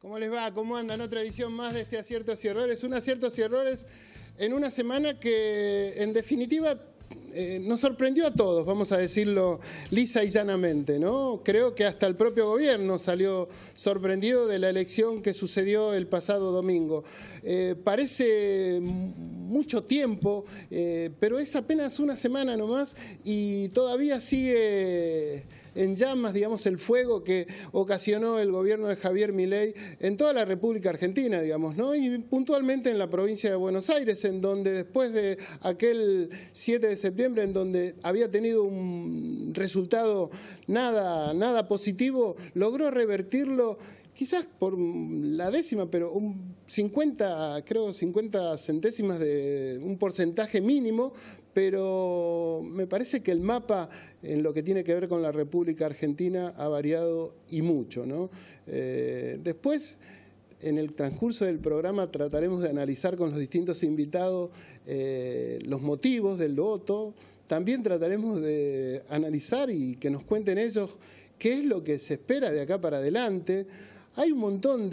¿Cómo les va? ¿Cómo andan? Otra edición más de este Aciertos y Errores. Un Aciertos y Errores en una semana que, en definitiva, nos sorprendió a todos, vamos a decirlo lisa y llanamente, ¿no? Creo que hasta el propio gobierno salió sorprendido de la elección que sucedió el pasado domingo. Parece mucho tiempo, pero es apenas una semana nomás y todavía sigue en llamas, digamos, el fuego que ocasionó el gobierno de Javier Milei en toda la República Argentina, digamos, ¿no? Y puntualmente en la provincia de Buenos Aires, en donde después de aquel 7 de septiembre, en donde había tenido un resultado nada positivo, logró revertirlo quizás por la décima, pero un 50 centésimas de un porcentaje mínimo, pero me parece que el mapa en lo que tiene que ver con la República Argentina ha variado y mucho, ¿no? Después, en el transcurso del programa, trataremos de analizar con los distintos invitados los motivos del voto. También trataremos de analizar y que nos cuenten ellos qué es lo que se espera de acá para adelante. Hay un montón no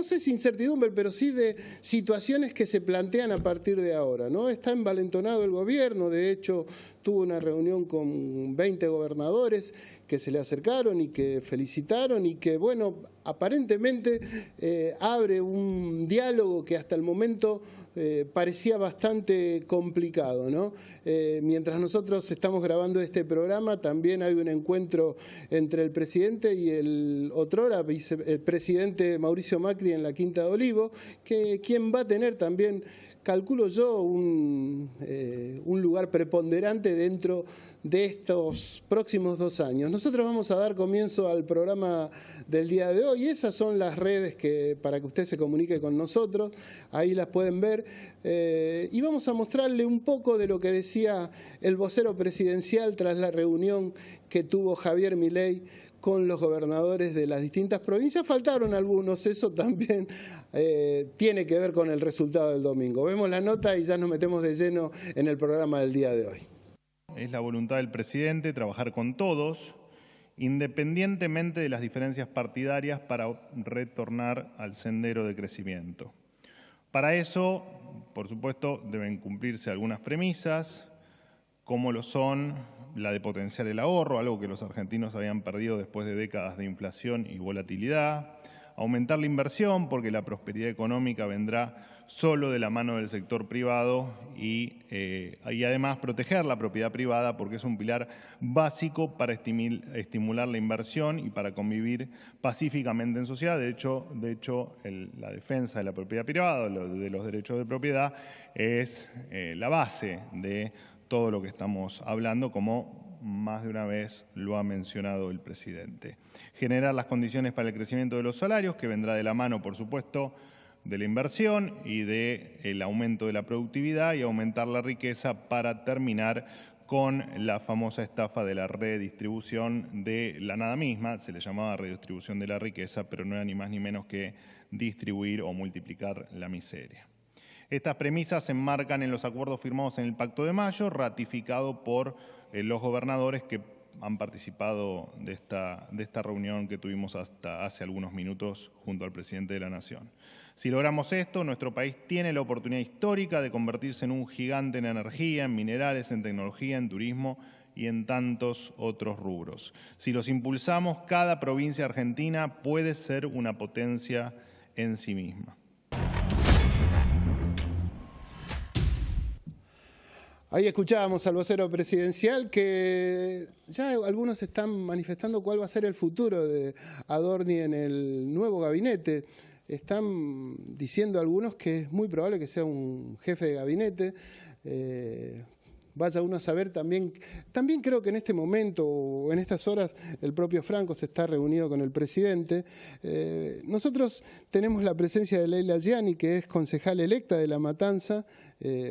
sé si incertidumbre, pero sí de situaciones que se plantean a partir de ahora, ¿no? Está envalentonado el gobierno, de hecho tuvo una reunión con 20 gobernadores que se le acercaron y que felicitaron y que, bueno, aparentemente abre un diálogo que hasta el momento parecía bastante complicado, ¿no? Mientras nosotros estamos grabando este programa, también hay un encuentro entre el presidente y el otrora vicepresidente Mauricio Macri en la Quinta de Olivo, quien va a tener también, calculo yo, un lugar preponderante dentro de estos próximos 2 años. Nosotros vamos a dar comienzo al programa del día de hoy. Esas son las redes para que usted se comunique con nosotros. Ahí las pueden ver. Y vamos a mostrarle un poco de lo que decía el vocero presidencial tras la reunión que tuvo Javier Milei con los gobernadores de las distintas provincias. Faltaron algunos, eso también tiene que ver con el resultado del domingo. Vemos la nota y ya nos metemos de lleno en el programa del día de hoy. Es la voluntad del presidente trabajar con todos, independientemente de las diferencias partidarias, para retornar al sendero de crecimiento. Para eso, por supuesto, deben cumplirse algunas premisas, como lo son la de potenciar el ahorro, algo que los argentinos habían perdido después de décadas de inflación y volatilidad, aumentar la inversión, porque la prosperidad económica vendrá solo de la mano del sector privado y además proteger la propiedad privada, porque es un pilar básico para estimular la inversión y para convivir pacíficamente en sociedad. De hecho, la defensa de la propiedad privada, de los derechos de propiedad, es la base de todo lo que estamos hablando, como más de una vez lo ha mencionado el presidente. Generar las condiciones para el crecimiento de los salarios, que vendrá de la mano, por supuesto, de la inversión y del aumento de la productividad, y aumentar la riqueza para terminar con la famosa estafa de la redistribución de la nada misma. Se le llamaba redistribución de la riqueza, pero no era ni más ni menos que distribuir o multiplicar la miseria. Estas premisas se enmarcan en los acuerdos firmados en el Pacto de Mayo, ratificado por los gobernadores que han participado de esta reunión que tuvimos hasta hace algunos minutos junto al presidente de la Nación. Si logramos esto, nuestro país tiene la oportunidad histórica de convertirse en un gigante en energía, en minerales, en tecnología, en turismo y en tantos otros rubros. Si los impulsamos, cada provincia argentina puede ser una potencia en sí misma. Ahí escuchábamos al vocero presidencial, que ya algunos están manifestando cuál va a ser el futuro de Adorni en el nuevo gabinete. Están diciendo algunos que es muy probable que sea un jefe de gabinete. vaya uno a saber también creo que en este momento o en estas horas el propio Franco se está reunido con el presidente. Nosotros tenemos la presencia de Leila Gianni, que es concejal electa de La Matanza,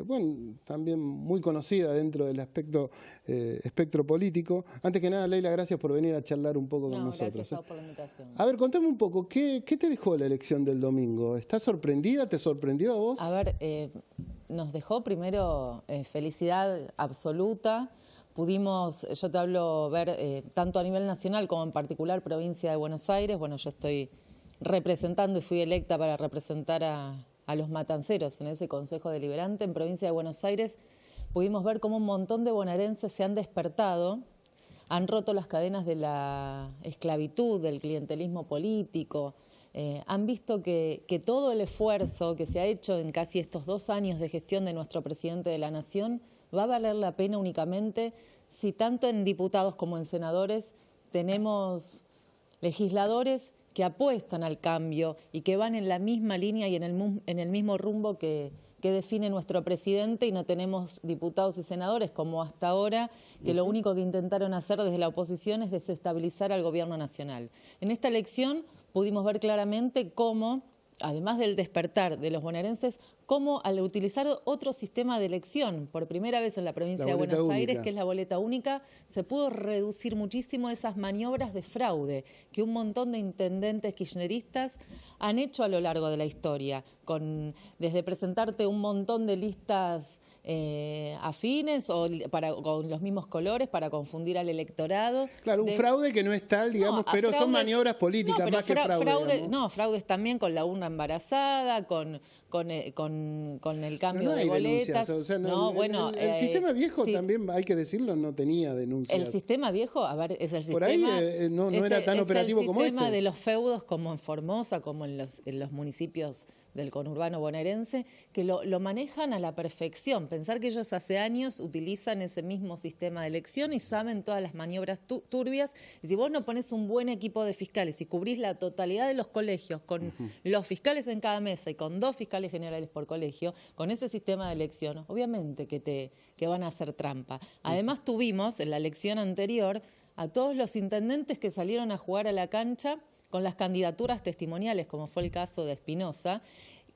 bueno, también muy conocida dentro del espectro político. Antes que nada, Leila, gracias por venir a charlar un poco con nosotros. Gracias a vos por la invitación. A ver, contame un poco, ¿qué te dejó la elección del domingo? ¿Estás sorprendida? ¿Te sorprendió a vos? A ver, nos dejó primero felicidad absoluta. Pudimos, yo te hablo, ver tanto a nivel nacional como en particular provincia de Buenos Aires. Bueno, yo estoy representando y fui electa para representar a los matanceros en ese Consejo Deliberante. En provincia de Buenos Aires pudimos ver cómo un montón de bonaerenses se han despertado, han roto las cadenas de la esclavitud, del clientelismo político. Han visto que todo el esfuerzo que se ha hecho en casi estos 2 años de gestión de nuestro presidente de la Nación va a valer la pena únicamente si tanto en diputados como en senadores tenemos legisladores que apuestan al cambio y que van en la misma línea y en el mismo rumbo que define nuestro presidente, y no tenemos diputados y senadores como hasta ahora, que lo único que intentaron hacer desde la oposición es desestabilizar al gobierno nacional. En esta elección pudimos ver claramente cómo, además del despertar de los bonaerenses, cómo al utilizar otro sistema de elección, por primera vez en la provincia de Buenos Aires, que es la boleta única, se pudo reducir muchísimo esas maniobras de fraude que un montón de intendentes kirchneristas han hecho a lo largo de la historia, desde presentarte un montón de listas afines o con los mismos colores para confundir al electorado. Claro, un fraude que no es tal, digamos, pero fraudes, son maniobras políticas más que fraude. Fraudes también con la urna embarazada, con el cambio de boletas. O sea, el sistema viejo también, hay que decirlo, no tenía denuncias. El sistema viejo, a ver, es el sistema... Por ahí no era tan operativo como este. El sistema de los feudos como en Formosa, como en los municipios del conurbano bonaerense, que lo manejan a la perfección. Pensar que ellos hace años utilizan ese mismo sistema de elección y saben todas las maniobras turbias. Y si vos no pones un buen equipo de fiscales y cubrís la totalidad de los colegios con los fiscales en cada mesa y con 2 fiscales generales por colegio, con ese sistema de elección, obviamente que van a hacer trampa. Además tuvimos en la elección anterior a todos los intendentes que salieron a jugar a la cancha con las candidaturas testimoniales, como fue el caso de Espinosa,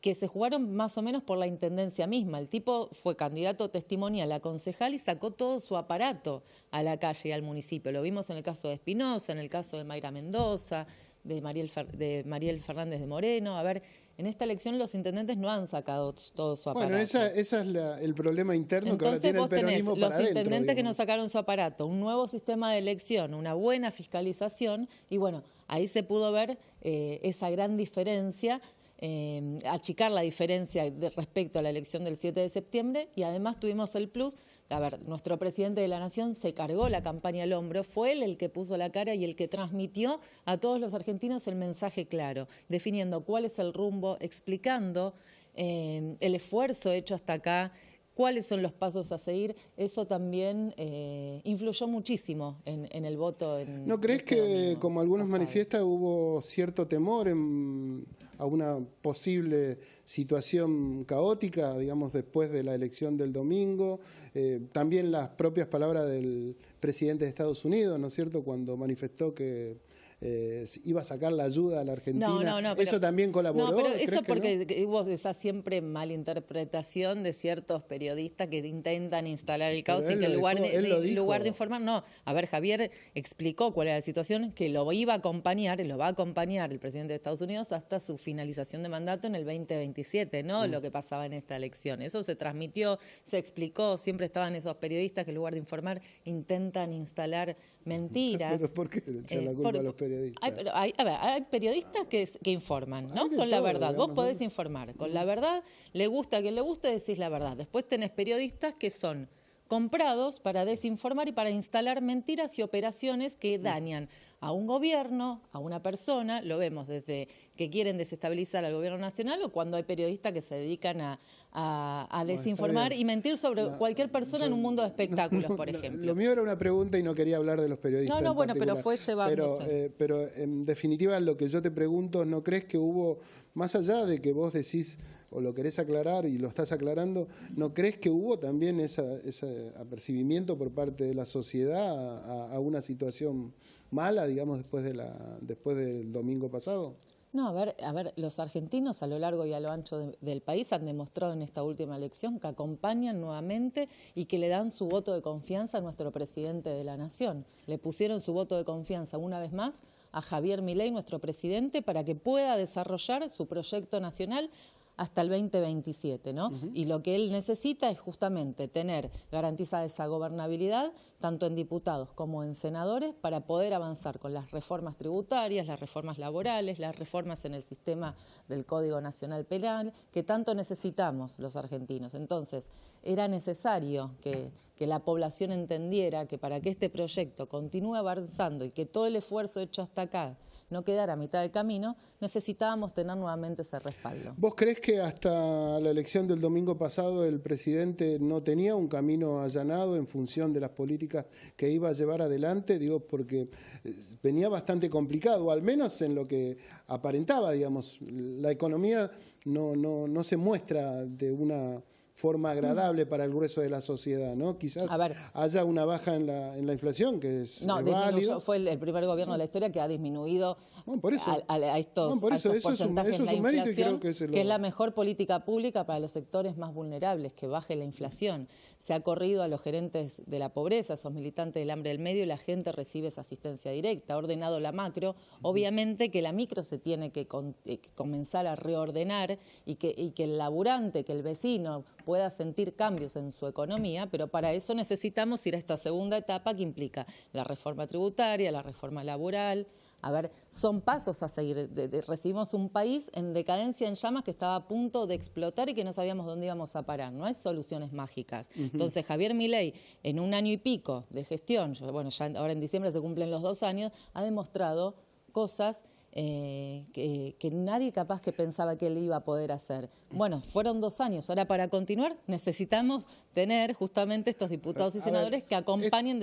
que se jugaron más o menos por la intendencia misma. El tipo fue candidato testimonial a concejal y sacó todo su aparato a la calle y al municipio. Lo vimos en el caso de Espinosa, en el caso de Mayra Mendoza, de Mariel Fernández de Moreno. A ver, en esta elección los intendentes no han sacado todo su aparato. Bueno, ese es el problema interno. Entonces, que ahora tiene el peronismo para adentro. Los intendentes que no sacaron su aparato, un nuevo sistema de elección, una buena fiscalización, y bueno, ahí se pudo ver esa gran diferencia, achicar la diferencia respecto a la elección del 7 de septiembre, y además tuvimos el plus. A ver, nuestro presidente de la Nación se cargó la campaña al hombro, fue él el que puso la cara y el que transmitió a todos los argentinos el mensaje claro, definiendo cuál es el rumbo, explicando el esfuerzo hecho hasta acá, cuáles son los pasos a seguir. Eso también influyó muchísimo en el voto. ¿No crees que, como algunos manifiestan, hubo cierto temor a una posible situación caótica, digamos, después de la elección del domingo? También las propias palabras del presidente de Estados Unidos, ¿no es cierto?, cuando manifestó que iba a sacar la ayuda a la Argentina. No, ¿eso también colaboró? No, pero eso porque hubo esa siempre malinterpretación de ciertos periodistas que intentan instalar el caos y que en lugar de informar, no. A ver, Javier explicó cuál era la situación, que lo iba a acompañar, lo va a acompañar el presidente de Estados Unidos hasta su finalización de mandato en el 2027, no lo que pasaba en esta elección. Eso se transmitió, se explicó, siempre estaban esos periodistas que en lugar de informar intentan instalar mentiras. ¿Pero por qué le echan la culpa a los periodistas? Hay periodistas que informan, ¿no? Con la verdad. Vos podés informar. Con la verdad, le gusta a quien le guste, decís la verdad. Después tenés periodistas que son comprados para desinformar y para instalar mentiras y operaciones que dañan a un gobierno, a una persona. Lo vemos desde que quieren desestabilizar al gobierno nacional o cuando hay periodistas que se dedican a desinformar y mentir sobre cualquier persona en un mundo de espectáculos, por ejemplo. Lo mío era una pregunta y no quería hablar de los periodistas. No, bueno, pero fue llevándose. Pero en definitiva lo que yo te pregunto, ¿no crees que hubo, más allá de que vos decís o lo querés aclarar y lo estás aclarando, ¿no crees que hubo también ese apercibimiento por parte de la sociedad a una situación mala, digamos, después del domingo pasado? No, a ver, los argentinos a lo largo y a lo ancho del país han demostrado en esta última elección que acompañan nuevamente y que le dan su voto de confianza a nuestro presidente de la Nación. Le pusieron su voto de confianza una vez más a Javier Milei, nuestro presidente, para que pueda desarrollar su proyecto nacional hasta el 2027, ¿no? Y lo que él necesita es justamente tener garantizada esa gobernabilidad, tanto en diputados como en senadores, para poder avanzar con las reformas tributarias, las reformas laborales, las reformas en el sistema del Código Nacional Penal, que tanto necesitamos los argentinos. Entonces, era necesario que la población entendiera que para que este proyecto continúe avanzando y que todo el esfuerzo hecho hasta acá no quedara a mitad del camino, necesitábamos tener nuevamente ese respaldo. ¿Vos crees que hasta la elección del domingo pasado el presidente no tenía un camino allanado en función de las políticas que iba a llevar adelante? Digo, porque venía bastante complicado, al menos en lo que aparentaba, digamos. La economía no se muestra de una forma agradable para el grueso de la sociedad, ¿no? Quizás haya una baja en la inflación, que es válido. Fue el primer gobierno de la historia que ha disminuido a estos porcentajes la inflación, que es la mejor política pública para los sectores más vulnerables, que baje la inflación. Se ha corrido a los gerentes de la pobreza, esos militantes del hambre del medio, y la gente recibe esa asistencia directa. Ha ordenado la macro. Obviamente que la micro se tiene que comenzar a reordenar y que el laburante, que el vecino pueda sentir cambios en su economía, pero para eso necesitamos ir a esta segunda etapa que implica la reforma tributaria, la reforma laboral. A ver, son pasos a seguir. Recibimos un país en decadencia, en llamas, que estaba a punto de explotar y que no sabíamos dónde íbamos a parar. No hay soluciones mágicas. Entonces, Javier Milei, en un año y pico de gestión, bueno, ya ahora en diciembre se cumplen los 2 años, ha demostrado cosas que nadie capaz que pensaba que él iba a poder hacer. Bueno, fueron 2 años. Ahora, para continuar, necesitamos tener justamente estos diputados y senadores que acompañen.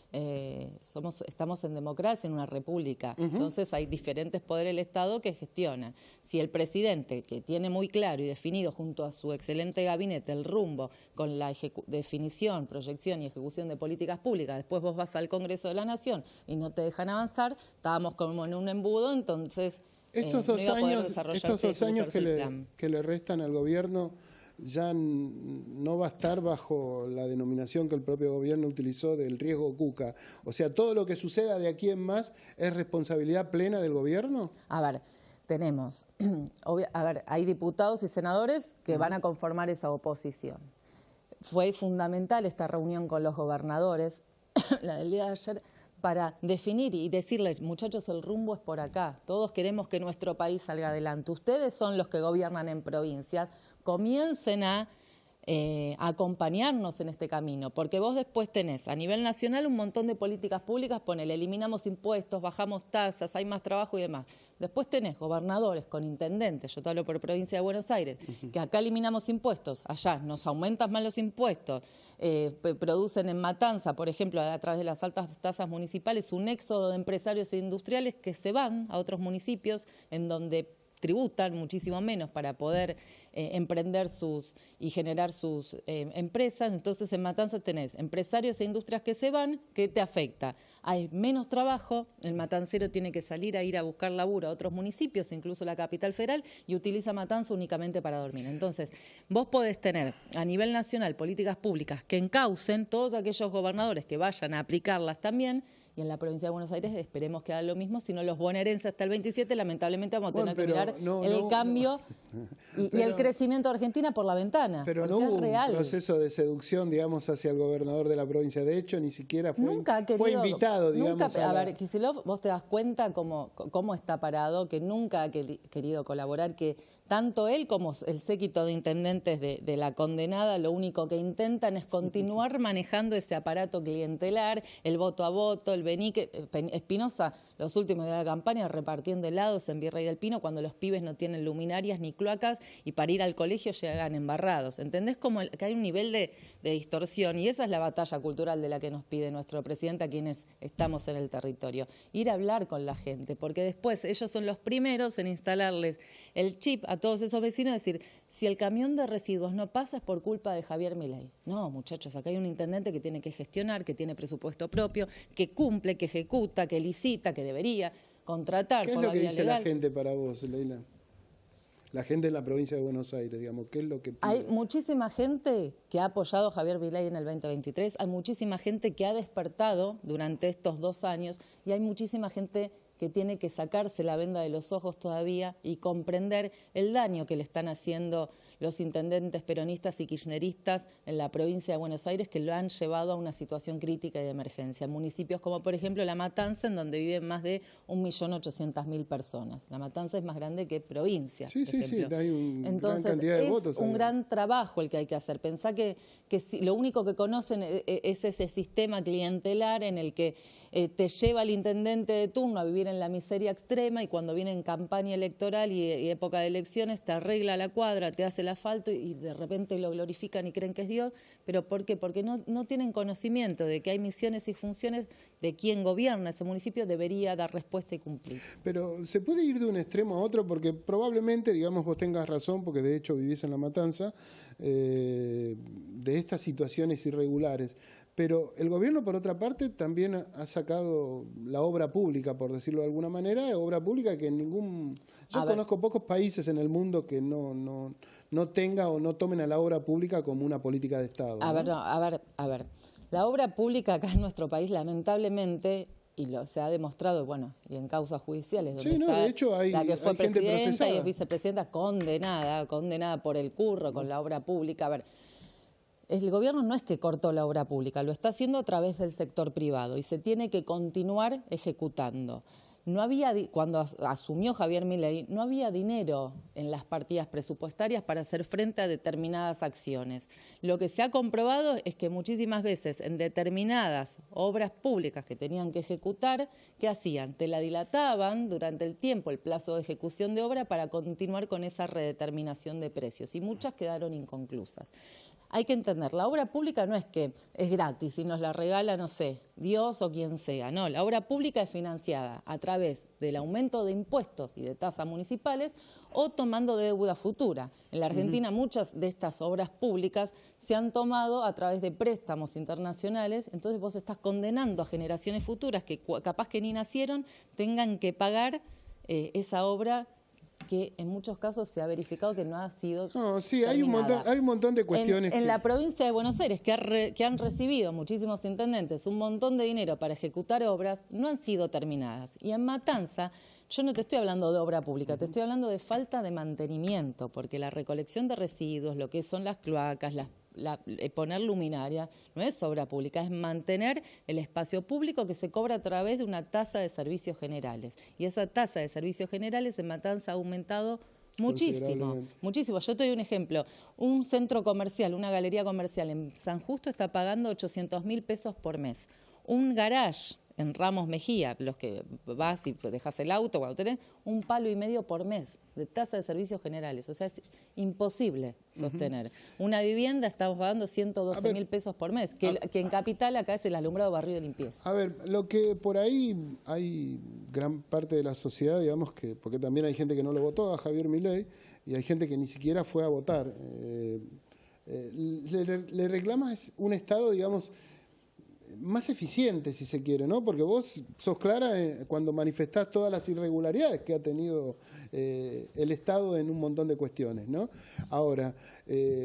Estamos en democracia, en una república. Entonces hay diferentes poderes del Estado que gestionan. Si el presidente, que tiene muy claro y definido junto a su excelente gabinete el rumbo con la definición, proyección y ejecución de políticas públicas, después vos vas al Congreso de la Nación y no te dejan avanzar, estábamos como en un embudo, entonces estos 2 años que le restan al gobierno ya no va a estar bajo la denominación que el propio gobierno utilizó del riesgo Cuca. O sea, todo lo que suceda de aquí en más es responsabilidad plena del gobierno. A ver, hay diputados y senadores que van a conformar esa oposición. Fue fundamental esta reunión con los gobernadores, la del día de ayer, para definir y decirles, muchachos, el rumbo es por acá. Todos queremos que nuestro país salga adelante. Ustedes son los que gobiernan en provincias. Comiencen a acompañarnos en este camino, porque vos después tenés a nivel nacional un montón de políticas públicas, eliminamos impuestos, bajamos tasas, hay más trabajo y demás. Después tenés gobernadores con intendentes, yo te hablo por provincia de Buenos Aires, que acá eliminamos impuestos, allá nos aumentas más los impuestos, producen en Matanza, por ejemplo, a través de las altas tasas municipales, un éxodo de empresarios e industriales que se van a otros municipios en donde tributan muchísimo menos para poder emprender y generar sus empresas. Entonces en Matanza tenés empresarios e industrias que se van, que te afecta. Hay menos trabajo, el matancero tiene que salir a ir a buscar laburo a otros municipios, incluso la capital federal, y utiliza Matanza únicamente para dormir. Entonces, vos podés tener a nivel nacional políticas públicas que encaucen todos aquellos gobernadores que vayan a aplicarlas también, y en la provincia de Buenos Aires esperemos que hagan lo mismo, si no los bonaerenses hasta el 27 lamentablemente vamos a tener que mirar el cambio y el crecimiento de Argentina por la ventana. Pero no hubo un proceso de seducción, digamos, hacia el gobernador de la provincia. De hecho, ni siquiera fue invitado, digamos. A ver, Kicillof, vos te das cuenta cómo está parado, que nunca ha querido colaborar, que tanto él como el séquito de intendentes de la condenada lo único que intentan es continuar manejando ese aparato clientelar, el voto a voto, el Benique, Espinosa, los últimos días de la campaña repartiendo helados en Virrey del Pino cuando los pibes no tienen luminarias ni cloacas y para ir al colegio llegan embarrados. ¿Entendés cómo que hay un nivel de distorsión? Y esa es la batalla cultural de la que nos pide nuestro presidente a quienes estamos en el territorio. Ir a hablar con la gente, porque después ellos son los primeros en instalarles el chip a a todos esos vecinos decir, si el camión de residuos no pasa es por culpa de Javier Milei. No, muchachos, acá hay un intendente que tiene que gestionar, que tiene presupuesto propio, que cumple, que ejecuta, que licita, que debería contratar por la vía legal. ¿Qué es lo que dice la gente para vos, Leila? La gente en la provincia de Buenos Aires, digamos, ¿qué es lo que pide? Hay muchísima gente que ha apoyado a Javier Milei en el 2023, hay muchísima gente que ha despertado durante estos 2 años y hay muchísima gente que tiene que sacarse la venda de los ojos todavía y comprender el daño que le están haciendo los intendentes peronistas y kirchneristas en la provincia de Buenos Aires, que lo han llevado a una situación crítica y de emergencia. Municipios como, por ejemplo, La Matanza, en donde viven más de 1.800.000 personas. La Matanza es más grande que provincia. Sí, sí, sí, hay una gran Entonces, cantidad de votos. Es un gran trabajo el que hay que hacer. Pensá que si, lo único que conocen es ese sistema clientelar en el que te lleva el intendente de turno a vivir en la miseria extrema y cuando viene en campaña electoral y época de elecciones te arregla la cuadra, te hace el asfalto y de repente lo glorifican y creen que es Dios. ¿Pero por qué? Porque no tienen conocimiento de que hay misiones y funciones de quien gobierna ese municipio, debería dar respuesta y cumplir. Pero se puede ir de un extremo a otro porque probablemente, digamos, vos tengas razón, porque de hecho vivís en La Matanza, de estas situaciones irregulares. Pero el gobierno, por otra parte, también ha sacado la obra pública, por decirlo de alguna manera, obra pública que en ningún... Yo conozco pocos países en el mundo que no tenga o no tomen a la obra pública como una política de Estado. A ver. La obra pública acá en nuestro país, lamentablemente, y se ha demostrado, bueno, y en causas judiciales, donde está de hecho hay, la que fue gente presidenta procesada. y es vicepresidenta condenada por el curro con la obra pública. A ver, el gobierno no es que cortó la obra pública, lo está haciendo a través del sector privado y se tiene que continuar ejecutando. No había, cuando asumió Javier Milei, no había dinero en las partidas presupuestarias para hacer frente a determinadas acciones. Lo que se ha comprobado es que muchísimas veces en determinadas obras públicas que tenían que ejecutar, ¿qué hacían? Te la dilataban durante el tiempo, el plazo de ejecución de obra para continuar con esa redeterminación de precios y muchas quedaron inconclusas. Hay que entender, la obra pública no es que es gratis y nos la regala, no sé, Dios o quien sea. No, la obra pública es financiada a través del aumento de impuestos y de tasas municipales o tomando deuda futura. En la Argentina muchas de estas obras públicas se han tomado a través de préstamos internacionales, entonces vos estás condenando a generaciones futuras que capaz que ni nacieron tengan que pagar esa obra que en muchos casos se ha verificado que no ha sido hay un montón de cuestiones. En la provincia de Buenos Aires, que han recibido muchísimos intendentes un montón de dinero para ejecutar obras, no han sido terminadas. Y en Matanza, yo no te estoy hablando de obra pública, te estoy hablando de falta de mantenimiento, porque la recolección de residuos, lo que son las cloacas, poner luminaria, no es obra pública, es mantener el espacio público que se cobra a través de una tasa de servicios generales. Y esa tasa de servicios generales en Matanza ha aumentado muchísimo, muchísimo. Yo te doy un ejemplo. Un centro comercial, una galería comercial en San Justo está pagando 800.000 pesos por mes. Un garage en Ramos Mejía, los que vas y dejas el auto cuando tenés, 1,5 palos por mes de tasa de servicios generales. O sea, es imposible sostener. Una vivienda estamos pagando 112.000 pesos por mes, que en Capital acá es el alumbrado, barrido y limpieza. A ver, lo que por ahí hay gran parte de la sociedad, digamos, que porque también hay gente que no lo votó a Javier Milei y hay gente que ni siquiera fue a votar. Le reclamas un Estado, digamos, más eficiente, si se quiere, ¿no? Porque vos sos clara cuando manifestás todas las irregularidades que ha tenido el Estado en un montón de cuestiones, ¿no? Ahora,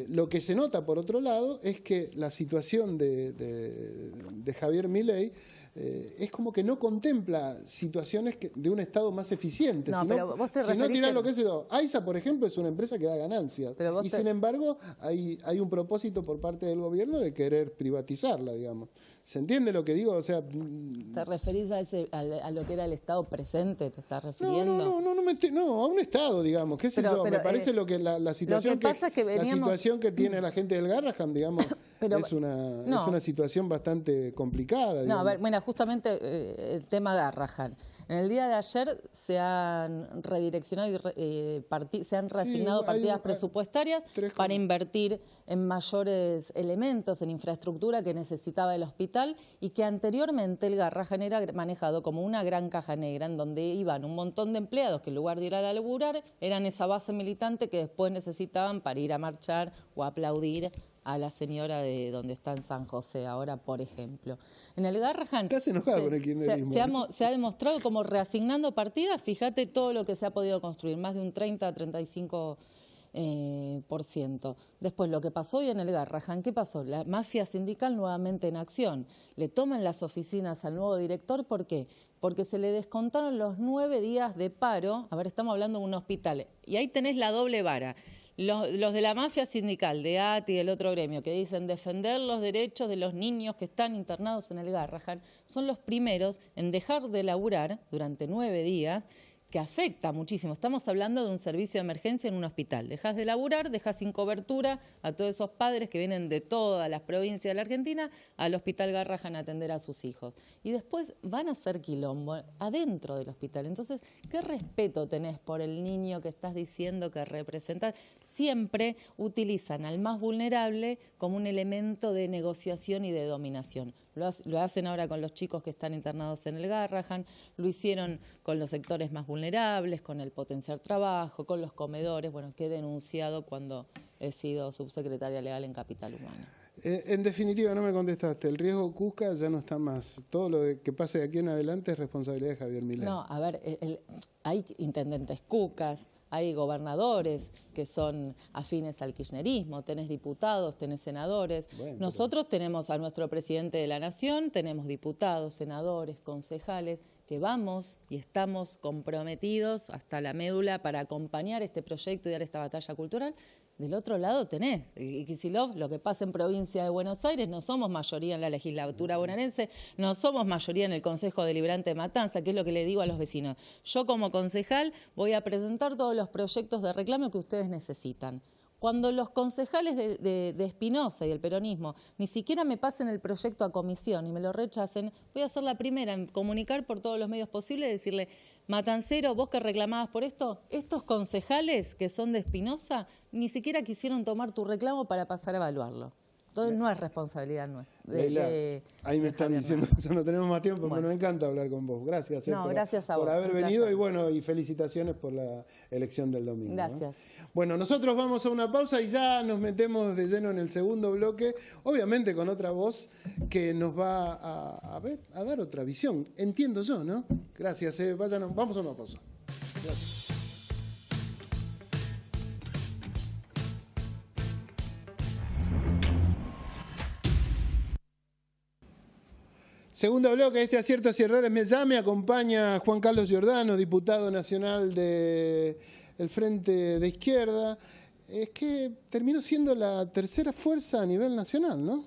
lo que se nota, por otro lado, es que la situación de Javier Milei es como que no contempla situaciones de un Estado más eficiente. No, pero vos te si no tirás lo que es eso. AISA, por ejemplo, es una empresa que da ganancias. Y sin embargo, hay un propósito por parte del gobierno de querer privatizarla, digamos. ¿Se entiende lo que digo? O sea, ¿te referís a lo que era el Estado presente? ¿Te estás refiriendo? No, a un Estado, digamos. ¿Qué es eso? Me parece la situación que tiene la gente del Garrahan, digamos, Pero, es una situación bastante complicada. No, a ver, bueno, justamente el tema Garrahan. En el día de ayer se han redireccionado y se han reasignado partidas presupuestarias para invertir en mayores elementos, en infraestructura que necesitaba el hospital y que anteriormente el Garrahan era manejado como una gran caja negra en donde iban un montón de empleados que en lugar de ir a laburar eran esa base militante que después necesitaban para ir a marchar o a aplaudir a la señora de donde está en San José ahora, por ejemplo. En el Garrahan se ha demostrado como reasignando partidas, fíjate todo lo que se ha podido construir, más de un 30-35%. Después, lo que pasó hoy en el Garrahan, ¿qué pasó? La mafia sindical nuevamente en acción. Le toman las oficinas al nuevo director, ¿por qué? Porque se le descontaron los 9 días de paro. A ver, estamos hablando de un hospital. Y ahí tenés la doble vara. Los de la mafia sindical, de ATI y del otro gremio, que dicen defender los derechos de los niños que están internados en el Garrahan, son los primeros en dejar de laburar durante 9 días, que afecta muchísimo. Estamos hablando de un servicio de emergencia en un hospital. Dejas de laburar, dejas sin cobertura a todos esos padres que vienen de todas las provincias de la Argentina al hospital Garrahan a atender a sus hijos. Y después van a hacer quilombo adentro del hospital. Entonces, ¿qué respeto tenés por el niño que estás diciendo que representás? Siempre utilizan al más vulnerable como un elemento de negociación y de dominación. Lo hacen ahora con los chicos que están internados en el Garrahan, lo hicieron con los sectores más vulnerables, con el potenciar trabajo, con los comedores, bueno, que he denunciado cuando he sido subsecretaria legal en Capital Humano. En definitiva, no me contestaste, el riesgo Cusca ya no está más. Todo lo que pase de aquí en adelante es responsabilidad de Javier Milei. No, a ver, hay intendentes Cucas, hay gobernadores que son afines al kirchnerismo, tenés diputados, tenés senadores. Bueno, nosotros tenemos a nuestro presidente de la Nación, tenemos diputados, senadores, concejales, que vamos y estamos comprometidos hasta la médula para acompañar este proyecto y dar esta batalla cultural. Del otro lado tenés, y Kicillof, lo que pasa en provincia de Buenos Aires, no somos mayoría en la legislatura bonaerense, no somos mayoría en el Consejo Deliberante de Matanza, que es lo que le digo a los vecinos. Yo como concejal voy a presentar todos los proyectos de reclamo que ustedes necesitan. Cuando los concejales de Espinosa y del peronismo ni siquiera me pasen el proyecto a comisión y me lo rechacen, voy a ser la primera en comunicar por todos los medios posibles y decirle, Matancero, vos que reclamabas por esto, estos concejales que son de Espinosa ni siquiera quisieron tomar tu reclamo para pasar a evaluarlo. Entonces no es responsabilidad nuestra. Ahí me están diciendo que ya no tenemos más tiempo, pero me encanta hablar con vos. Gracias, gracias a vos, por haber venido y bueno, y felicitaciones por la elección del domingo. Gracias. ¿No? Bueno, nosotros vamos a una pausa y ya nos metemos de lleno en el segundo bloque, obviamente con otra voz que nos va a dar otra visión. Entiendo yo, ¿no? Gracias, vamos a una pausa. Gracias. Segundo bloque, Aciertos y Errores. Ya me acompaña Juan Carlos Giordano, diputado nacional del Frente de Izquierda. Es que terminó siendo la tercera fuerza a nivel nacional, ¿no?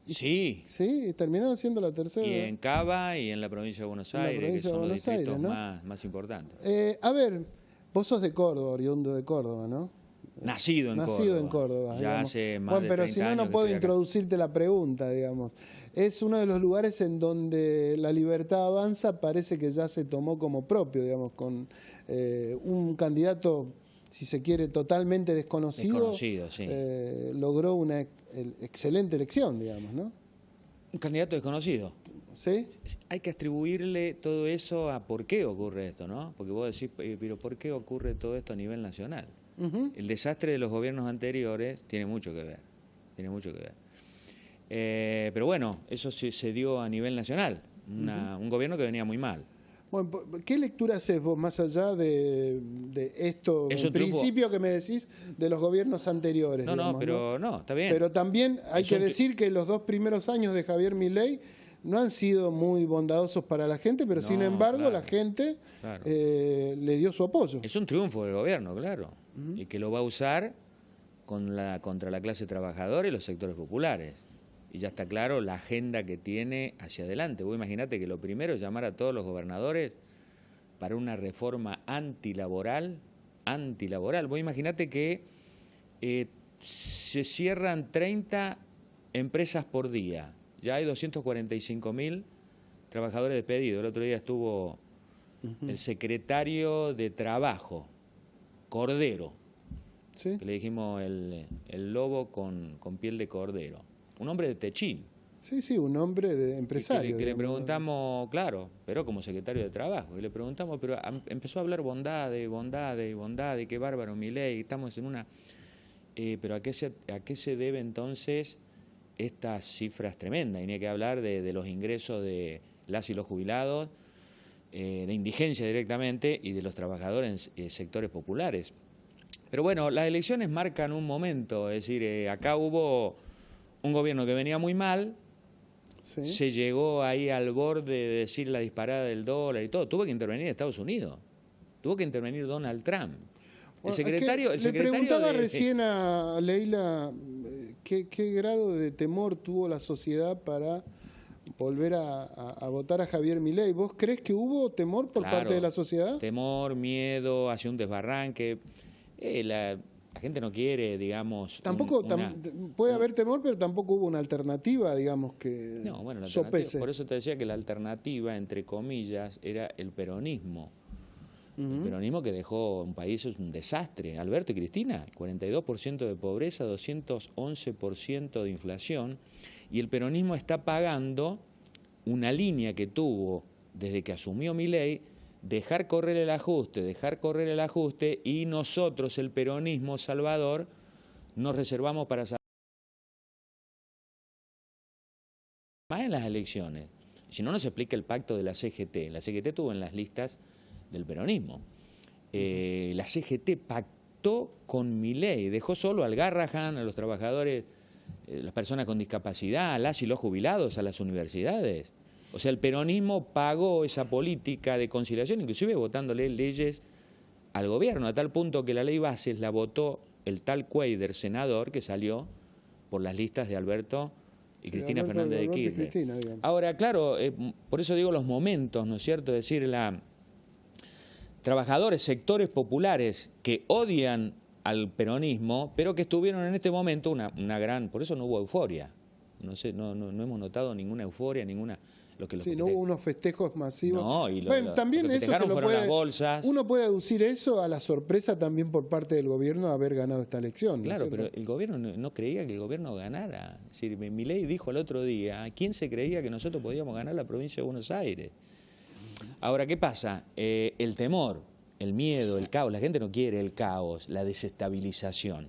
Sí. Sí, terminó siendo la tercera. Y en Cava y en la provincia de Buenos Aires, que son los distritos más importantes. A ver, vos sos de Córdoba, oriundo de Córdoba, ¿no? Nacido en Córdoba. Ya hace más de 30 años. Pero si no puedo introducirte la pregunta, digamos. Es uno de los lugares en donde la Libertad Avanza parece que ya se tomó como propio, digamos, con un candidato, si se quiere, totalmente desconocido. Sí. Logró una excelente elección, digamos, ¿no? Un candidato desconocido. ¿Sí? Hay que atribuirle todo eso a por qué ocurre esto, ¿no? Porque vos decís, pero ¿por qué ocurre todo esto a nivel nacional? El desastre de los gobiernos anteriores tiene mucho que ver, pero bueno, eso se dio a nivel nacional, un gobierno que venía muy mal. Bueno, ¿qué lectura haces vos más allá de esto, en principio que me decís de los gobiernos anteriores? Está bien. Pero también hay que decir que los 2 primeros años de Javier Milei no han sido muy bondadosos para la gente, pero sin embargo la gente le dio su apoyo. Es un triunfo del gobierno, claro, y que lo va a usar contra la clase trabajadora y los sectores populares. Y ya está claro la agenda que tiene hacia adelante. Vos imaginate que lo primero es llamar a todos los gobernadores para una reforma antilaboral. Vos imaginate que se cierran 30 empresas por día. Ya hay 245.000 trabajadores despedidos. El otro día estuvo el secretario de Trabajo, Cordero, ¿Sí? que le dijimos el lobo con piel de cordero. Un hombre de Techín. Sí, sí, un hombre de Y empresario. que le digamos. preguntamos, claro, pero como secretario de Trabajo, y le preguntamos, pero empezó a hablar bondades, qué bárbaro Milei, estamos en una... pero ¿a qué se debe entonces estas cifras tremendas? Y ni hay que hablar de los ingresos de las y los jubilados, de indigencia directamente, y de los trabajadores en sectores populares. Pero bueno, las elecciones marcan un momento, es decir, acá hubo un gobierno que venía muy mal, Sí. se llegó ahí al borde de decir la disparada del dólar y todo. Tuvo que intervenir Estados Unidos. Tuvo que intervenir Donald Trump. Bueno, el le preguntaba de- recién a Leila qué grado de temor tuvo la sociedad para volver a votar a Javier Milei. ¿Vos crees que hubo temor por Claro, parte de la sociedad? temor, miedo, hacia un desbarranque. La gente no quiere, digamos... Tampoco puede haber temor, pero tampoco hubo una alternativa, digamos, que No, bueno, la alternativa, sopese. por eso te decía que la alternativa, entre comillas, era el peronismo. El peronismo que dejó un país es un desastre. Alberto y Cristina, 42% de pobreza, 211% de inflación, y el peronismo está pagando una línea que tuvo desde que asumió Milei, dejar correr el ajuste, y nosotros, el peronismo salvador, nos reservamos para salvar más en las elecciones. Si no, nos explica el pacto de la CGT. La CGT estuvo en las listas del peronismo. La CGT pactó con Milei, dejó solo al Garrahan, a los trabajadores, las personas con discapacidad, a las y los jubilados, a las universidades. O sea, el peronismo pagó esa política de conciliación, inclusive votándole leyes al gobierno, a tal punto que la ley Bases la votó el tal Cuader, senador, que salió por las listas de Alberto y Cristina Alberto- Fernández de Alberto y Kirchner. Cristina, digamos. Ahora, claro, por eso digo los momentos, ¿no es cierto? Es decir, trabajadores, sectores populares que odian al peronismo, pero que estuvieron en este momento una gran... Por eso no hubo euforia. No sé, no hemos notado ninguna euforia, ninguna... Sí, no hubo unos festejos masivos. No, y Bueno, también lo que eso se festejaron lo fueron puede, las bolsas. uno puede aducir eso a la sorpresa también por parte del gobierno de haber ganado esta elección. ¿no es Claro, cierto? pero el gobierno no creía que el gobierno ganara. Es decir, Milei dijo el otro día, ¿quién se creía que nosotros podíamos ganar la provincia de Buenos Aires? Ahora, ¿qué pasa? El temor, el miedo, el caos. La gente no quiere el caos, la desestabilización.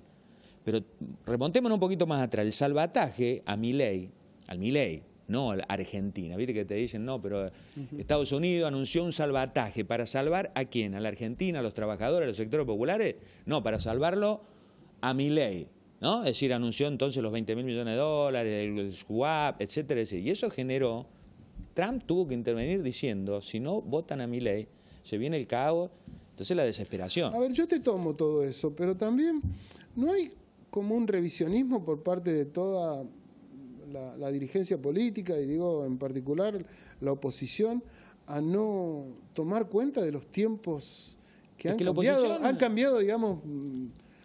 Pero remontémonos un poquito más atrás. El salvataje al Milei, no a Argentina. Viste que te dicen, no, pero Estados Unidos anunció un salvataje. ¿Para salvar a quién? ¿A la Argentina, a los trabajadores, a los sectores populares? No, para salvarlo a Milei, ¿no? Es decir, anunció entonces los 20.000 millones de dólares, el swap, etcétera, etcétera. Y eso generó... Trump tuvo que intervenir diciendo, si no votan a Milei, se viene el caos, entonces la desesperación. A ver, yo te tomo todo eso, pero también no hay como un revisionismo por parte de toda la dirigencia política, y digo en particular la oposición, a no tomar cuenta de los tiempos que Es han que la cambiado, oposición- han cambiado, digamos,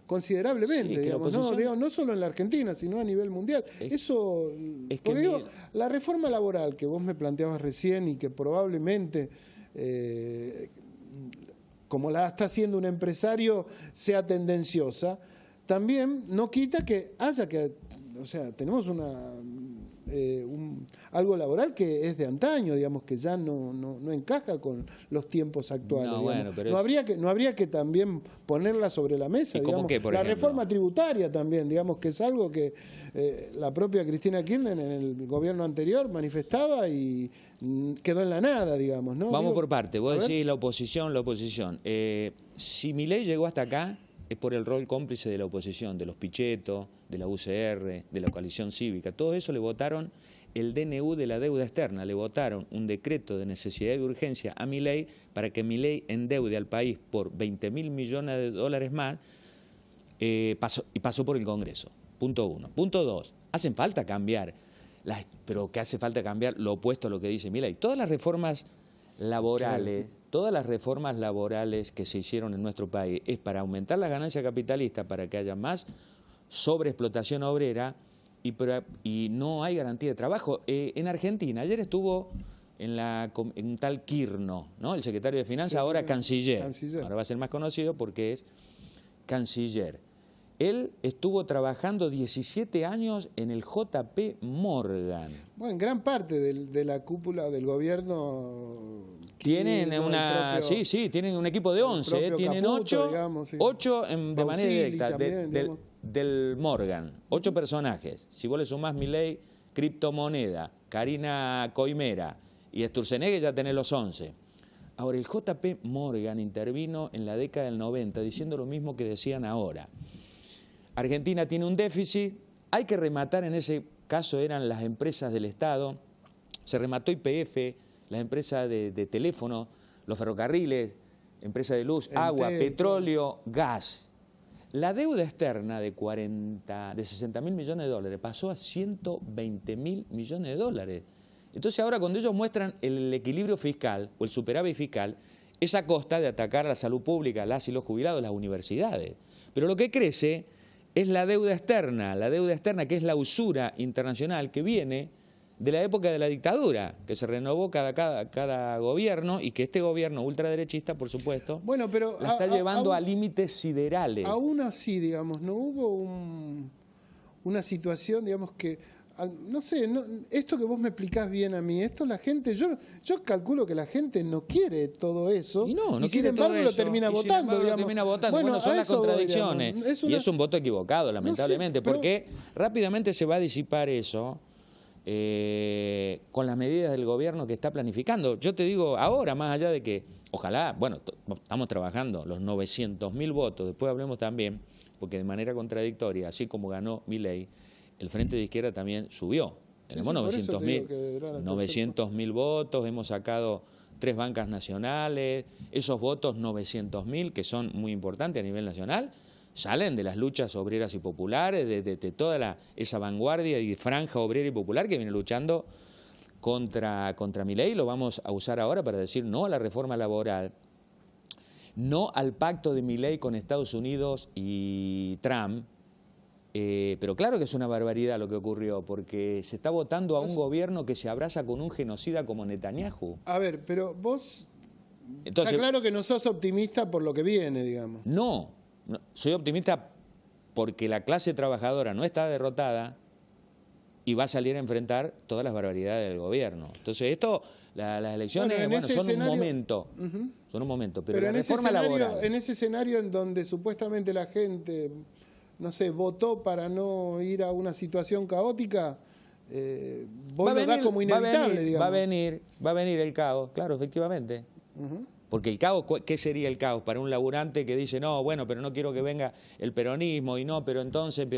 considerablemente, Sí, es que la digamos, ¿no? oposición- Digo, no solo en la Argentina, sino a nivel mundial. Eso, es que porque digo, mira- la reforma laboral que vos me planteabas recién y que probablemente, como la está haciendo un empresario, sea tendenciosa, también no quita que haya que, o sea, tenemos algo laboral que es de antaño, digamos, que ya no encaja con los tiempos actuales. No, digamos. bueno, pero no habría que también ponerla sobre la mesa, ¿Y cómo digamos. qué, por la ejemplo? reforma tributaria también, digamos, que es algo que la propia Cristina Kirchner en el gobierno anterior manifestaba y quedó en la nada, digamos, ¿no? Vamos Digo, por parte. a Vos ver. decís la oposición. Si Milei llegó hasta acá, es por el rol cómplice de la oposición, de los Pichetto, de la UCR, de la coalición cívica. Todo eso le votaron el DNU de la deuda externa. Le votaron un decreto de necesidad y de urgencia a Milei para que Milei endeude al país por 20.000 millones de dólares más, pasó por el Congreso. Punto 1. Punto 2. Hacen falta cambiar, pero que hace falta cambiar lo opuesto a lo que dice Milei. Todas las reformas laborales, que se hicieron en nuestro país es para aumentar las ganancias capitalistas, para que haya más sobreexplotación obrera y no hay garantía de trabajo. En Argentina, ayer estuvo en un tal Kirchner, ¿no? El secretario de Finanzas, ahora canciller. Ahora va a ser más conocido porque es canciller. Él estuvo trabajando 17 años en el JP Morgan. Bueno, en gran parte de la cúpula del gobierno... Tienen tienen un equipo de 11, tienen Caputo, 8, digamos, sí. 8 de manera directa también, del Morgan, 8 personajes. Si vos le sumás Milei, criptomoneda, Karina Coimera y Sturzenegger, ya tenés los 11. Ahora, el JP Morgan intervino en la década del 90 diciendo lo mismo que decían ahora. Argentina tiene un déficit, hay que rematar, en ese caso eran las empresas del Estado, se remató YPF, las empresas de teléfono, los ferrocarriles, empresas de luz, agua, petróleo, gas. La deuda externa de 60.000 millones de dólares pasó a 120.000 millones de dólares. Entonces ahora cuando ellos muestran el equilibrio fiscal o el superávit fiscal, es a costa de atacar a la salud pública, las y los jubilados, las universidades. Pero lo que crece es la deuda externa que es la usura internacional que viene de la época de la dictadura, que se renovó cada gobierno y que este gobierno ultraderechista, por supuesto, pero la está llevando a límites siderales. Aún así, digamos, no hubo una situación, digamos, que, no sé, esto que vos me explicás bien a mí, esto la gente, yo calculo que la gente no quiere todo eso, y no sin embargo lo termina votando, digamos. Bueno, son las contradicciones, voy, digamos, y es un voto equivocado, lamentablemente, porque rápidamente se va a disipar eso con las medidas del gobierno que está planificando. Yo te digo ahora, más allá de que, ojalá, estamos trabajando los 900.000 votos, después hablemos también, porque de manera contradictoria, así como ganó Milei, el Frente de Izquierda también subió. Tenemos 900.000 votos, hemos sacado 3 bancas nacionales, esos votos 900.000, que son muy importantes a nivel nacional, salen de las luchas obreras y populares, de toda esa vanguardia y franja obrera y popular que viene luchando contra Milei. Lo vamos a usar ahora para decir no a la reforma laboral, no al pacto de Milei con Estados Unidos y Trump. Pero claro que es una barbaridad lo que ocurrió, porque se está votando a un gobierno que se abraza con un genocida como Netanyahu. A ver, pero vos... Entonces, está claro que no sos optimista por lo que viene, digamos. No, soy optimista porque la clase trabajadora no está derrotada y va a salir a enfrentar todas las barbaridades del gobierno. Entonces las elecciones son un momento, son un momento, pero la reforma laboral... En ese escenario en donde supuestamente la gente... no sé, votó para no ir a una situación caótica, vos lo das como inevitable, digamos. Va a venir el caos, claro, efectivamente. Porque el caos, ¿qué sería el caos? Para un laburante que dice, no, bueno, pero no quiero que venga el peronismo, y no, pero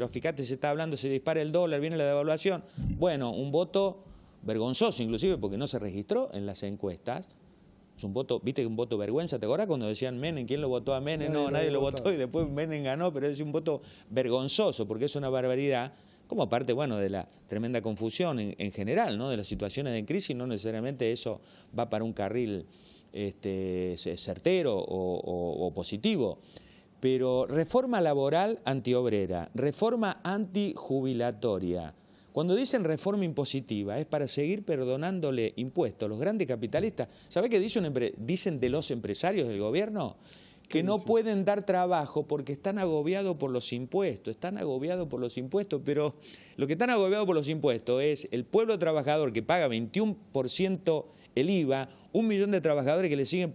fíjate, se está hablando, se dispara el dólar, viene la devaluación. Bueno, un voto vergonzoso inclusive, porque no se registró en las encuestas. Es un voto, viste que un voto vergüenza, ¿te acordás cuando decían Menem? ¿Quién lo votó a Menem? Nadie lo votó y después Menem ganó, pero es un voto vergonzoso porque es una barbaridad, como aparte, de la tremenda confusión en general, ¿no? De las situaciones de crisis, no necesariamente eso va para un carril certero o positivo. Pero reforma laboral antiobrera, reforma antijubilatoria. Cuando dicen reforma impositiva es para seguir perdonándole impuestos a los grandes capitalistas. ¿Sabe qué dicen de los empresarios del gobierno? Que no pueden dar trabajo porque están agobiados por los impuestos, pero lo que están agobiados por los impuestos es el pueblo trabajador que paga 21% el IVA, 1 millón de trabajadores que le siguen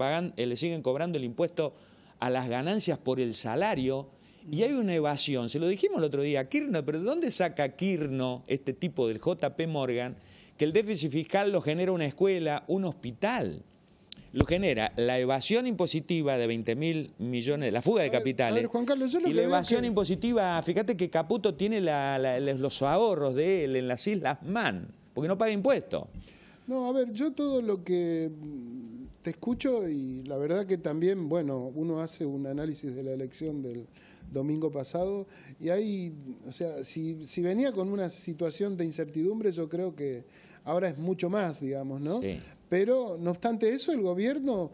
cobrando el impuesto a las ganancias por el salario. Y hay una evasión, se lo dijimos el otro día, Kirchner, pero ¿de dónde saca Kirchner, este tipo del JP Morgan, que el déficit fiscal lo genera una escuela, un hospital? Lo genera la evasión impositiva de 20.000 millones, la fuga de capitales. Juan Carlos, y la evasión impositiva, fíjate que Caputo tiene los ahorros de él en las Islas Man, porque no paga impuestos. No, a ver, yo todo lo que te escucho y la verdad que también, uno hace un análisis de la elección del domingo pasado y ahí, o sea, si venía con una situación de incertidumbre, yo creo que ahora es mucho más, digamos, ¿no? Sí. Pero, no obstante eso, el gobierno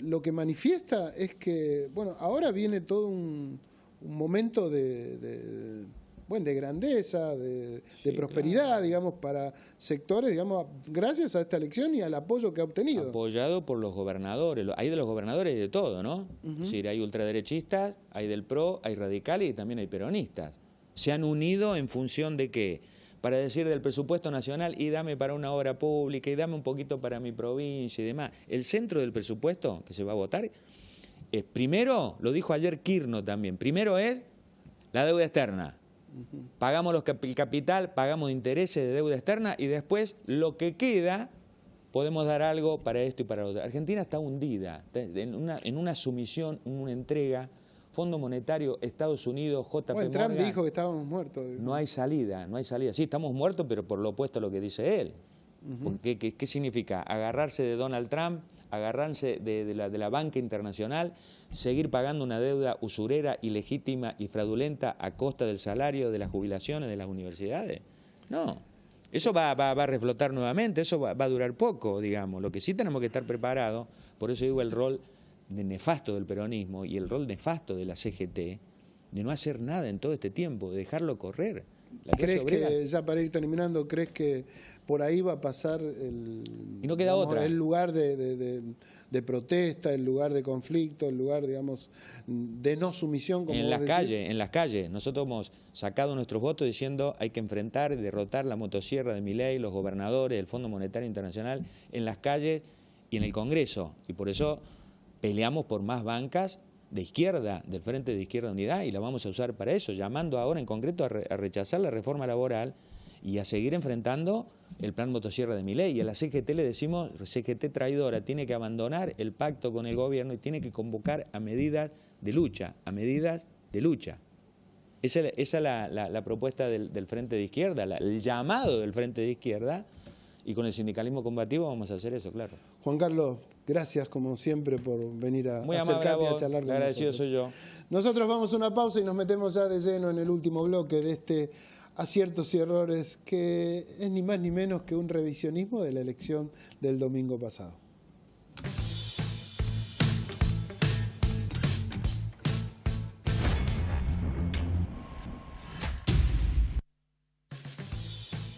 lo que manifiesta es que, ahora viene todo un momento de bueno, de grandeza, de prosperidad, claro, digamos, para sectores, digamos, gracias a esta elección y al apoyo que ha obtenido. Apoyado por los gobernadores. Hay de los gobernadores de todo, ¿no? Es decir, hay ultraderechistas, hay del PRO, hay radicales y también hay peronistas. Se han unido en función de qué, para decir del presupuesto nacional y dame para una obra pública y dame un poquito para mi provincia y demás. El centro del presupuesto que se va a votar es, primero, lo dijo ayer Kirchner también, primero es la deuda externa. Pagamos el capital, pagamos intereses de deuda externa y después lo que queda podemos dar algo para esto y para lo otro. Argentina está hundida en una sumisión, en una entrega. Fondo Monetario, Estados Unidos, JP Morgan. Trump dijo que estábamos muertos. No hay salida, no hay salida. Sí, estamos muertos, pero por lo opuesto a lo que dice él. ¿Qué significa? Agarrarse de Donald Trump, agarrarse de la banca internacional, seguir pagando una deuda usurera, ilegítima y fraudulenta a costa del salario, de las jubilaciones, de las universidades. No, eso va a reflotar nuevamente, eso va a durar poco, digamos. Lo que sí tenemos que estar preparados, por eso digo el rol nefasto del peronismo y el rol nefasto de la CGT, de no hacer nada en todo este tiempo, de dejarlo correr. ¿Crees que, ya para ir terminando, crees que por ahí va a pasar y no queda otra, el lugar de protesta, el lugar de conflicto, el lugar, digamos, de no sumisión? Como en las calles. Nosotros hemos sacado nuestros votos diciendo hay que enfrentar y derrotar la motosierra de Milei, los gobernadores, el Fondo Monetario Internacional, en las calles y en el Congreso. Y por eso peleamos por más bancas de izquierda, del Frente de Izquierda Unidad, y la vamos a usar para eso, llamando ahora en concreto a rechazar la reforma laboral y a seguir enfrentando el plan motosierra de Milei. Y a la CGT le decimos, CGT traidora, tiene que abandonar el pacto con el gobierno y tiene que convocar a medidas de lucha, Esa es la propuesta del Frente de Izquierda, el llamado del Frente de Izquierda, y con el sindicalismo combativo vamos a hacer eso, claro. Juan Carlos, gracias como siempre por venir a acercarte y a charlar con nosotros. Agradecido soy yo. Nosotros vamos a una pausa y nos metemos ya de lleno en el último bloque de este Aciertos y Errores, que es ni más ni menos que un revisionismo de la elección del domingo pasado.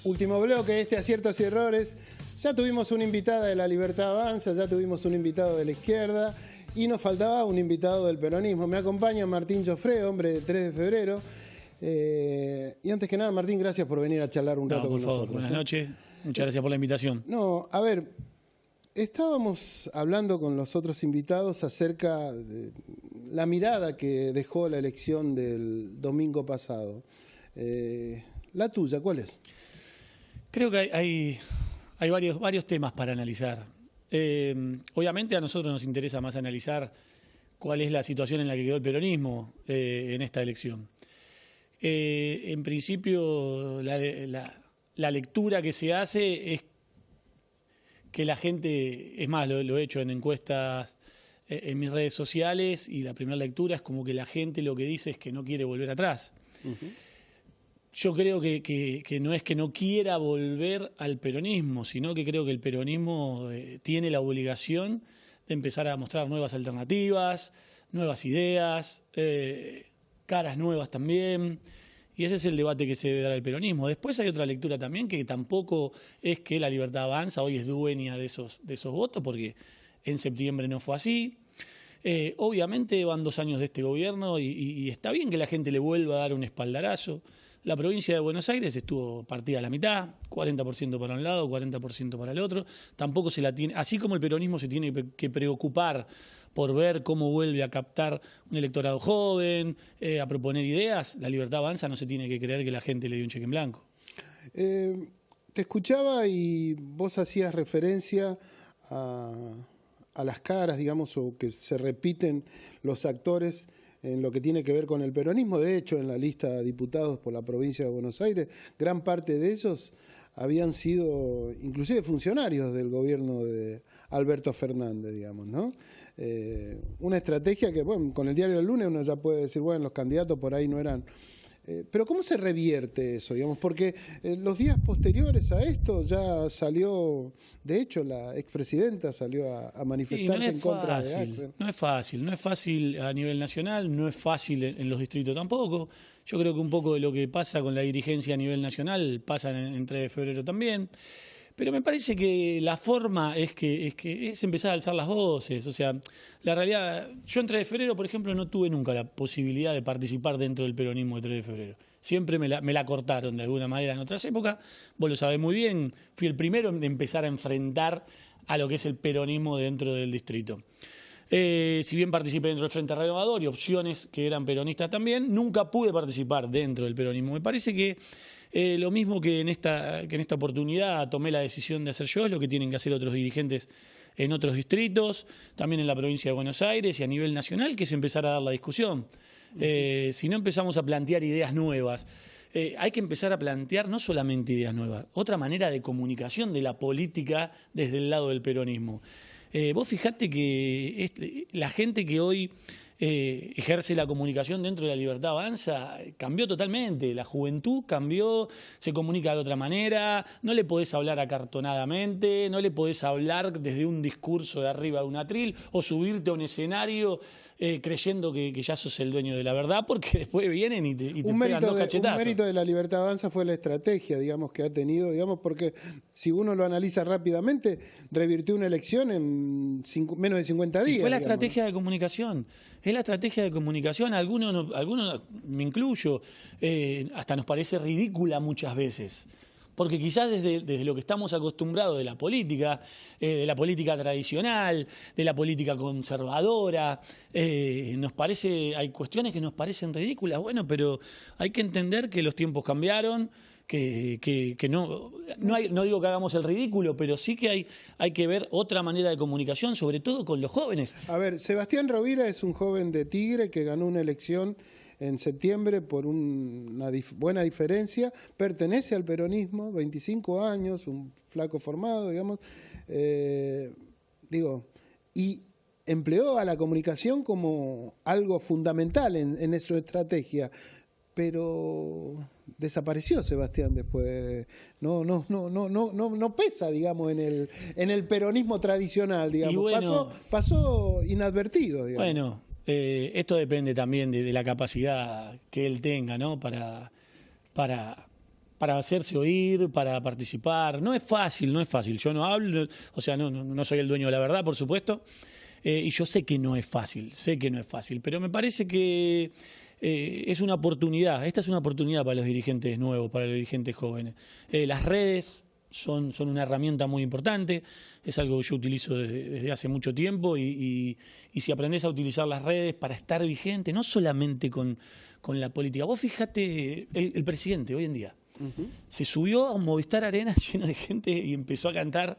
Último bloque de este Aciertos y Errores. Ya tuvimos una invitada de La Libertad Avanza, ya tuvimos un invitado de la izquierda y nos faltaba un invitado del peronismo. Me acompaña Martín Joffre, hombre de 3 de febrero. Y antes que nada, Martín, gracias por venir a charlar un rato con nosotros. Buenas noches, muchas gracias por la invitación. No, a ver, estábamos hablando con los otros invitados acerca de la mirada que dejó la elección del domingo pasado. ¿La tuya cuál es? Creo que hay varios temas para analizar. Obviamente a nosotros nos interesa más analizar cuál es la situación en la que quedó el peronismo en esta elección. En principio, la lectura que se hace es que la gente, es más, lo he hecho en encuestas en mis redes sociales, y la primera lectura es como que la gente lo que dice es que no quiere volver atrás. Yo creo que no es que no quiera volver al peronismo, sino que creo que el peronismo tiene la obligación de empezar a mostrar nuevas alternativas, nuevas ideas, caras nuevas también, y ese es el debate que se debe dar al peronismo. Después hay otra lectura también, que tampoco es que La Libertad Avanza hoy es dueña de esos votos, porque en septiembre no fue así. Obviamente van 2 años de este gobierno y está bien que la gente le vuelva a dar un espaldarazo. La provincia de Buenos Aires estuvo partida a la mitad, 40% para un lado, 40% para el otro. Tampoco se la tiene, así como el peronismo se tiene que preocupar por ver cómo vuelve a captar un electorado joven, a proponer ideas, La Libertad Avanza no se tiene que creer que la gente le dio un cheque en blanco. Te escuchaba y vos hacías referencia a las caras, digamos, o que se repiten los actores en lo que tiene que ver con el peronismo. De hecho, en la lista de diputados por la provincia de Buenos Aires, gran parte de ellos habían sido inclusive funcionarios del gobierno de Alberto Fernández, digamos, ¿no? Una estrategia que, bueno, con el diario del lunes uno ya puede decir, bueno, los candidatos por ahí no eran Pero ¿cómo se revierte eso, digamos? Porque los días posteriores a esto ya salió, de hecho, la expresidenta salió a manifestarse en contra de Axel. No es fácil a nivel nacional, no es fácil en los distritos tampoco. Yo creo que un poco de lo que pasa con la dirigencia a nivel nacional pasa en 3 de febrero también. Pero me parece que la forma es empezar a alzar las voces. O sea, la realidad, yo en 3 de febrero, por ejemplo, no tuve nunca la posibilidad de participar dentro del peronismo de 3 de febrero. Siempre me la cortaron de alguna manera en otras épocas. Vos lo sabés muy bien, fui el primero en empezar a enfrentar a lo que es el peronismo dentro del distrito. Si bien participé dentro del Frente Renovador y opciones que eran peronistas también, nunca pude participar dentro del peronismo. Me parece que lo mismo que en esta oportunidad tomé la decisión de hacer yo, es lo que tienen que hacer otros dirigentes en otros distritos, también en la provincia de Buenos Aires y a nivel nacional, que es empezar a dar la discusión. Si no empezamos a plantear ideas nuevas, hay que empezar a plantear no solamente ideas nuevas, otra manera de comunicación de la política desde el lado del peronismo. Vos fijate que la gente que hoy ejerce la comunicación dentro de La Libertad Avanza cambió totalmente. La juventud cambió, se comunica de otra manera, no le podés hablar acartonadamente, no le podés hablar desde un discurso de arriba de un atril o subirte a un escenario creyendo que ya sos el dueño de la verdad, porque después vienen y te pegan 2 cachetazos. Un mérito de La Libertad Avanza fue la estrategia, digamos, que ha tenido, digamos, porque si uno lo analiza rápidamente, revirtió una elección en menos de 50 días. Y fue la digamos, estrategia de comunicación. Es la estrategia de comunicación. Algunos me incluyo, hasta nos parece ridícula muchas veces. Porque quizás desde lo que estamos acostumbrados de la política tradicional, de la política conservadora, hay cuestiones que nos parecen ridículas. Bueno, pero hay que entender que los tiempos cambiaron, que no digo que hagamos el ridículo, pero sí que hay que ver otra manera de comunicación, sobre todo con los jóvenes. A ver, Sebastián Rovira es un joven de Tigre que ganó una elección en septiembre por una buena diferencia, pertenece al peronismo, 25 años, un flaco formado, digamos, y empleó a la comunicación como algo fundamental en su estrategia, pero desapareció Sebastián después. No pesa, digamos, en el peronismo tradicional, digamos. Bueno, pasó inadvertido, digamos. Bueno. Esto depende también de la capacidad que él tenga, ¿no? Para hacerse oír, para participar. No es fácil. Yo no hablo, o sea, no soy el dueño de la verdad, por supuesto, y yo sé que no es fácil, pero me parece que es una oportunidad. Esta es una oportunidad para los dirigentes nuevos, para los dirigentes jóvenes. Las redes son una herramienta muy importante, es algo que yo utilizo desde hace mucho tiempo y si aprendés a utilizar las redes para estar vigente, no solamente con la política. Vos fijate, el presidente hoy en día se subió a un Movistar Arena lleno de gente y empezó a cantar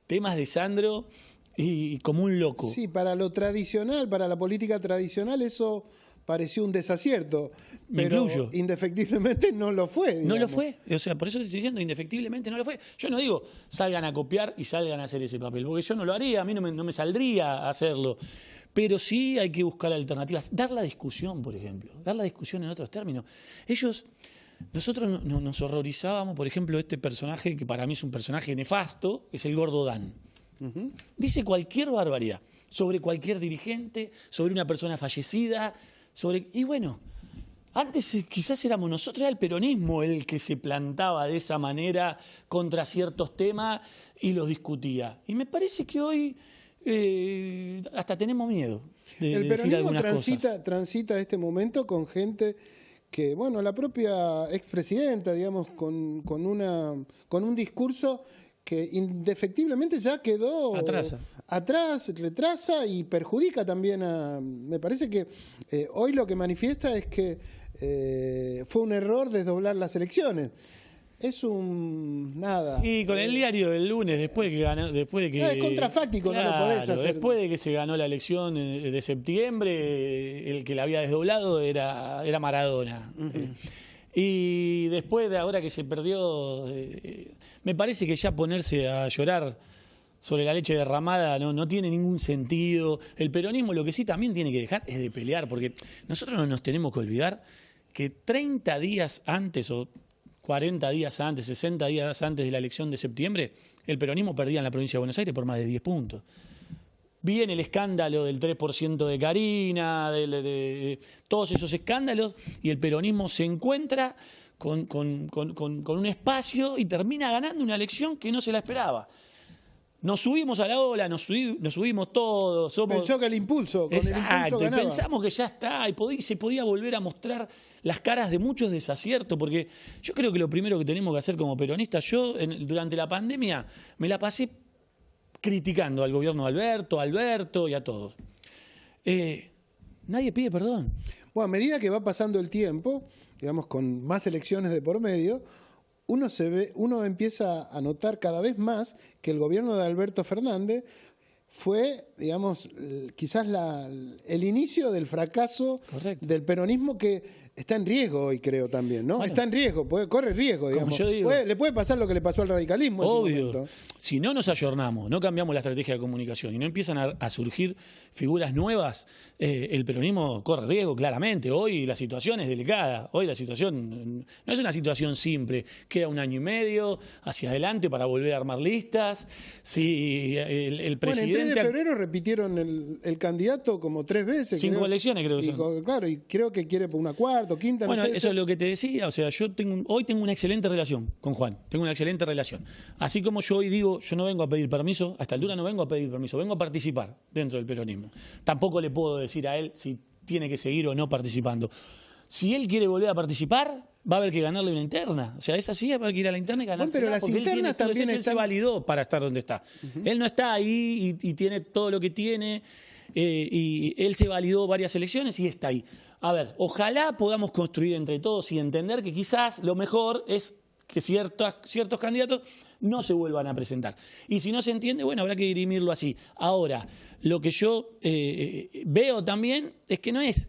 temas de Sandro y como un loco. Sí, para lo tradicional, para la política tradicional, eso pareció un desacierto, pero indefectiblemente no lo fue. Digamos. No lo fue, o sea, por eso estoy diciendo, indefectiblemente no lo fue. Yo no digo salgan a copiar y salgan a hacer ese papel, porque yo no lo haría, a mí no me saldría a hacerlo. Pero sí hay que buscar alternativas. Dar la discusión, por ejemplo, dar la discusión en otros términos. Nosotros nos horrorizábamos, por ejemplo, este personaje que para mí es un personaje nefasto, es el Gordo Dan. Dice cualquier barbaridad sobre cualquier dirigente, sobre una persona fallecida, y bueno, antes quizás éramos nosotros, era el peronismo el que se plantaba de esa manera contra ciertos temas y los discutía. Y me parece que hoy hasta tenemos miedo de decir algunas cosas. El peronismo transita este momento con gente que, bueno, la propia expresidenta, digamos, con un discurso que indefectiblemente ya quedó atrás, retrasa y perjudica también me parece que hoy lo que manifiesta es que fue un error desdoblar las elecciones. Es nada. Y con el diario del lunes, después de que es contrafáctico, claro, no lo podés hacer. Después de que se ganó la elección de septiembre, el que la había desdoblado era Maradona. Y después de ahora que se perdió, me parece que ya ponerse a llorar sobre la leche derramada no tiene ningún sentido. El peronismo lo que sí también tiene que dejar es de pelear, porque nosotros no nos tenemos que olvidar que 30 días antes o 40 días antes, 60 días antes de la elección de septiembre, el peronismo perdía en la provincia de Buenos Aires por más de 10 puntos. Viene el escándalo del 3% de Carina, de todos esos escándalos, y el peronismo se encuentra con un espacio y termina ganando una elección que no se la esperaba. Nos subimos a la ola, nos subimos todos. Pensó que el impulso, con Exacto, el impulso ganaba. y pensamos que ya está, y se podía volver a mostrar las caras de muchos desaciertos, porque yo creo que lo primero que tenemos que hacer como peronistas, durante la pandemia me la pasé criticando al gobierno de Alberto y a todos. Nadie pide perdón. Bueno, a medida que va pasando el tiempo, digamos, con más elecciones de por medio, uno empieza a notar cada vez más que el gobierno de Alberto Fernández fue, digamos, quizás el inicio del fracaso Correcto. del peronismo, que está en riesgo hoy, creo también, ¿no? Bueno, está en riesgo, corre riesgo, digamos. yo digo, le puede pasar lo que le pasó al radicalismo en su obvio, momento. si no nos ayornamos, no cambiamos la estrategia de comunicación y no empiezan a surgir figuras nuevas, el peronismo corre riesgo, claramente. Hoy la situación es delicada, hoy la situación no es una situación simple. Queda 1 año y medio hacia adelante para volver a armar listas. Si el presidente... Bueno, el 3 de febrero repitieron el candidato como 3 veces. 5 elecciones creo que son. Claro, y creo que quiere por una cuarta o quinta. Bueno, no sé, eso es lo que te decía, o sea, hoy tengo una excelente relación con Juan, tengo una excelente relación. Así como yo hoy digo, yo no vengo a pedir permiso, a esta altura no vengo a pedir permiso, vengo a participar dentro del peronismo. Tampoco le puedo decir a él si tiene que seguir o no participando. Si él quiere volver a participar, va a haber que ganarle una interna. O sea, es así, va a haber que ir a la interna y ganarse. Pero las internas también él se validó para estar donde está. Él no está ahí y tiene todo lo que tiene. Y él se validó varias elecciones y está ahí. A ver, ojalá podamos construir entre todos y entender que quizás lo mejor es que ciertos candidatos no se vuelvan a presentar. Y si no se entiende, bueno, habrá que dirimirlo así. Ahora, lo que yo veo también es que no es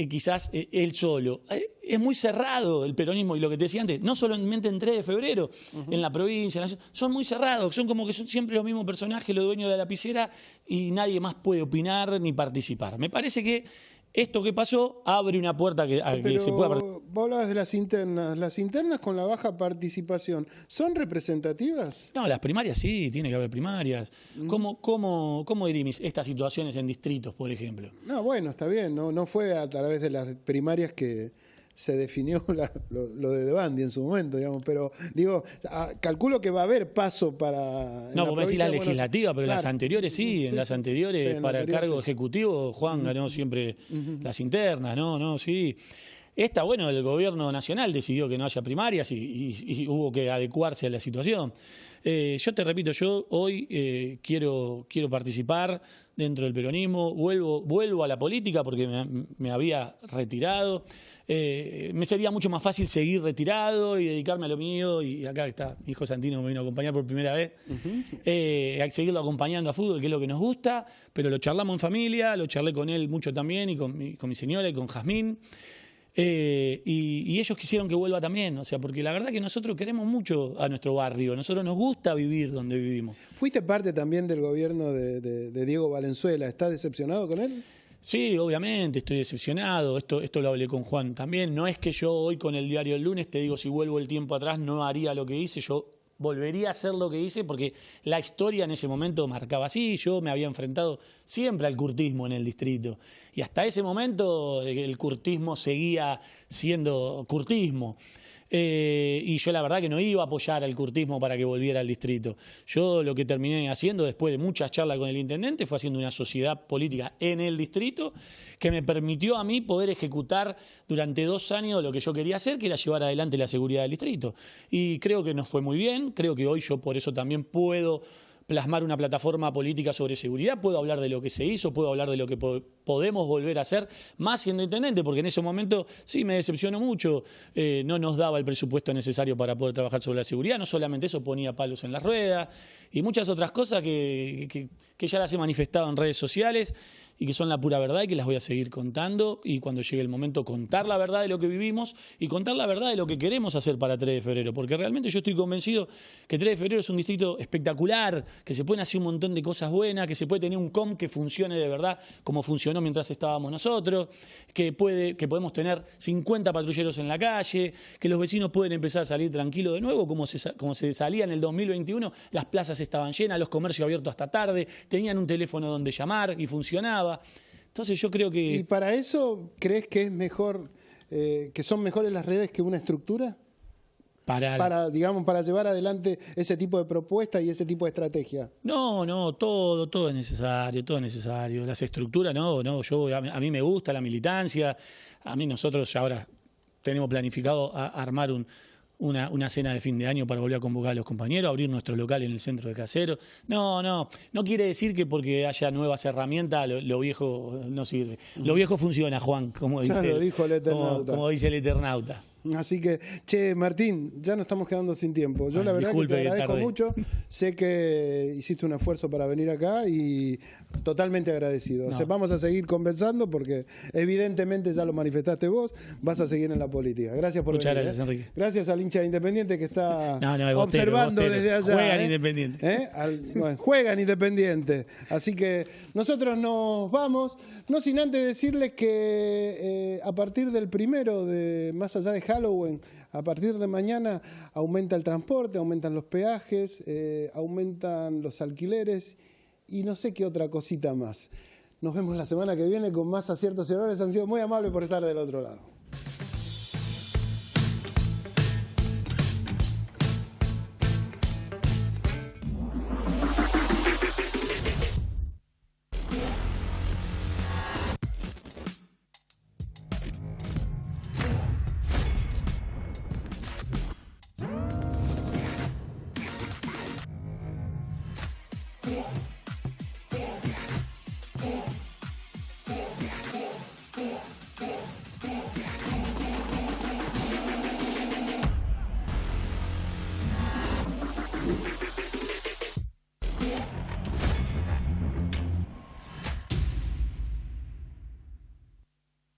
quizás él solo. Es muy cerrado el peronismo, y lo que te decía antes, no solamente en 3 de febrero, en la provincia, son muy cerrados, son como que son siempre los mismos personajes, los dueños de la lapicera, y nadie más puede opinar ni participar. Me parece que esto que pasó abre una puerta a que se pueda participar. Vos hablabas de las internas. ¿Las internas con la baja participación son representativas? No, las primarias sí, tiene que haber primarias. ¿Cómo dirimís estas situaciones en distritos, por ejemplo? No, bueno, está bien. No fue a través de las primarias que se definió lo de Bandi en su momento, digamos. Pero, digo, calculo que va a haber paso para... No, vos me decís la legislativa, pero claro. las anteriores sí, en las anteriores, en para el cargo sí. ejecutivo, Juan ganó siempre las internas, no, sí. Esta, bueno, el gobierno nacional decidió que no haya primarias y hubo que adecuarse a la situación. Yo te repito, yo hoy quiero participar dentro del peronismo, vuelvo a la política porque me había retirado. Me sería mucho más fácil seguir retirado y dedicarme a lo mío, y acá está mi hijo Santino, me vino a acompañar por primera vez, a seguirlo acompañando a fútbol, que es lo que nos gusta, pero lo charlamos en familia, lo charlé con él mucho también, y con mi señora y con Jazmín. Y ellos quisieron que vuelva también, o sea, porque la verdad que nosotros queremos mucho a nuestro barrio, nosotros nos gusta vivir donde vivimos. Fuiste parte también del gobierno de Diego Valenzuela. ¿Estás decepcionado con él? Sí, obviamente, estoy decepcionado, esto lo hablé con Juan también. No es que yo hoy con el diario El Lunes te digo, si vuelvo el tiempo atrás no haría lo que hice, yo volvería a hacer lo que hice porque la historia en ese momento marcaba así. Yo me había enfrentado siempre al curtismo en el distrito y hasta ese momento el curtismo seguía siendo curtismo. Y yo la verdad que no iba a apoyar al curtismo para que volviera al distrito. Yo lo que terminé haciendo después de muchas charlas con el intendente fue haciendo una sociedad política en el distrito que me permitió a mí poder ejecutar durante 2 años lo que yo quería hacer, que era llevar adelante la seguridad del distrito. Y creo que nos fue muy bien, creo que hoy yo por eso también puedo plasmar una plataforma política sobre seguridad, puedo hablar de lo que se hizo, puedo hablar de lo que podemos volver a hacer, más siendo intendente, porque en ese momento sí me decepcionó mucho, no nos daba el presupuesto necesario para poder trabajar sobre la seguridad, no solamente eso, ponía palos en las ruedas y muchas otras cosas que ya las he manifestado en redes sociales. y que son la pura verdad y que las voy a seguir contando, y cuando llegue el momento contar la verdad de lo que vivimos y contar la verdad de lo que queremos hacer para 3 de febrero, porque realmente yo estoy convencido que 3 de febrero es un distrito espectacular, que se pueden hacer un montón de cosas buenas, que se puede tener un COM que funcione de verdad como funcionó mientras estábamos nosotros, que podemos tener 50 patrulleros en la calle, que los vecinos pueden empezar a salir tranquilos de nuevo, como se salía en el 2021, las plazas estaban llenas, los comercios abiertos hasta tarde, tenían un teléfono donde llamar y funcionaba. Entonces yo creo que... ¿Y para eso crees que es mejor, que son mejores las redes que una estructura? Para llevar adelante ese tipo de propuestas y ese tipo de estrategia. No, todo es necesario, todo es necesario. Las estructuras, a mí me gusta la militancia. Nosotros ahora tenemos planificado armar una cena de fin de año para volver a convocar a los compañeros, abrir nuestro local en el centro de Caseros. No quiere decir que porque haya nuevas herramientas lo viejo no sirve. Lo viejo funciona, Juan, como dice el Eternauta. Así que, Martín, ya nos estamos quedando sin tiempo. Yo la verdad que te agradezco mucho. Sé que hiciste un esfuerzo para venir acá y totalmente agradecido. Vamos a seguir conversando porque evidentemente ya lo manifestaste vos, vas a seguir en la política. Gracias por venir. Muchas gracias, Enrique. Gracias al hincha de Independiente que está observando desde allá. Juegan Independiente. Juegan Independiente. Así que nosotros nos vamos, no sin antes decirles que a partir del 1 de más allá de Halloween, a partir de mañana aumenta el transporte, aumentan los peajes, aumentan los alquileres y no sé qué otra cosita más. Nos vemos la semana que viene con más aciertos y errores. Han sido muy amables por estar del otro lado. Yeah.